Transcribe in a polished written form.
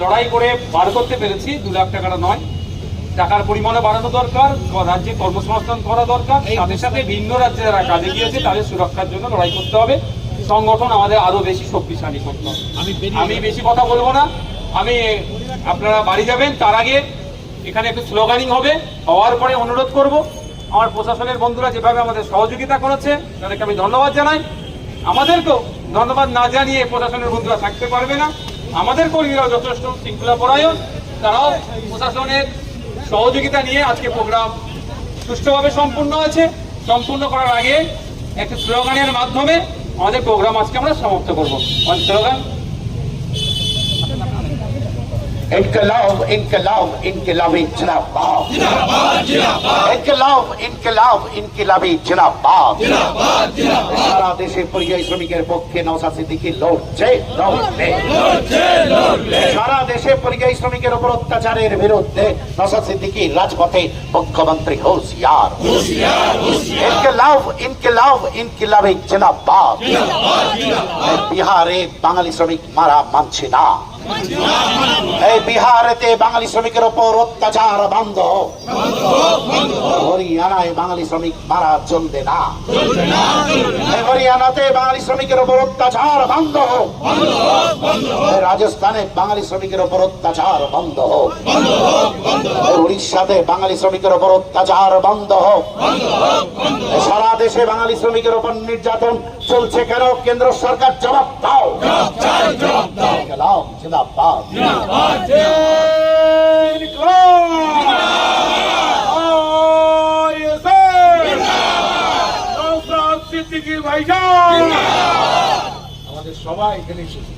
লড়াই করে বার করতে পেরেছি। 2 লাখ টাকাটা নয়, টাকার পরিমাণও বাড়ানো দরকার, রাজ্যে কর্মসংস্থান করা দরকার, সাথে সাথে ভিন্ন রাজ্যে যারা কাজে গিয়েছে তাদের সুরক্ষার জন্য লড়াই করতে হবে। সংগঠন আমাদের আরো বেশি শক্তিশালী করতে হবে। আমি বেশি কথা বলবো না, আপনারা বাড়ি যাবেন, তার আগে এখানে একটু স্লোগানিং হবে। হওয়ার পরে অনুরোধ করব আমার প্রশাসনের বন্ধুরা যেভাবে আমাদের সহযোগিতা করেছে তাদেরকে আমি ধন্যবাদ জানাই। আমাদেরকেও ধন্যবাদ না জানিয়ে প্রশাসনের বন্ধুরা থাকতে পারবে না। আমাদের কর্মীরাও যথেষ্ট শৃঙ্খলা পরায়ণ, তারাও প্রশাসনের সহযোগিতা নিয়ে আজকে প্রোগ্রাম সুষ্ঠুভাবে সম্পূর্ণ হয়েছে। সম্পূর্ণ করার আগে একটি স্লোগানের মাধ্যমে আমাদের প্রোগ্রাম আজকে আমরা সমাপ্ত করবো। স্লোগান, इनकलाब इनकलाब इनकलाबी जिंदाबाद, इनकलाब इनकलाब इनकलाबी जिंदाबाद। সারা দেশে পরিযায়ী শ্রমিকের পক্ষে নওশাদ সিদ্দিকী লড়ছে লড়বে। সারা দেশে পরিযায়ী শ্রমিকের উপর অত্যাচারের বিরুদ্ধে নওশাদ সিদ্দিকী রাজপথে, মুখ্যমন্ত্রী হুঁশিয়ার। ইনকলাব ইনকলাব ইনকলাবি জিন্দাবাদ। বিহারে বাঙালি শ্রমিক মারা মানছে না। এই বিহারেতে বাঙালি শ্রমিকের উপর অত্যাচার বন্ধ। হরিয়ানায় বাঙালি শ্রমিক মারা চলবে না। হরিয়ানাতে বাঙালি শ্রমিকের উপর অত্যাচার বন্ধ হোক। রাজস্থানে বাঙালি শ্রমিকের উপর অত্যাচার বন্ধ হোক। উড়িষ্যাতে বাঙালি শ্রমিকের উপর অত্যাচার বন্ধ হোক। সারা দেশে বাঙালি শ্রমিকের উপর নির্যাতন চলছে কেন? কেন্দ্র সরকার জবাব দাও। জিন্দাবাদ। আমাদের সবাই এখানে এসেছে।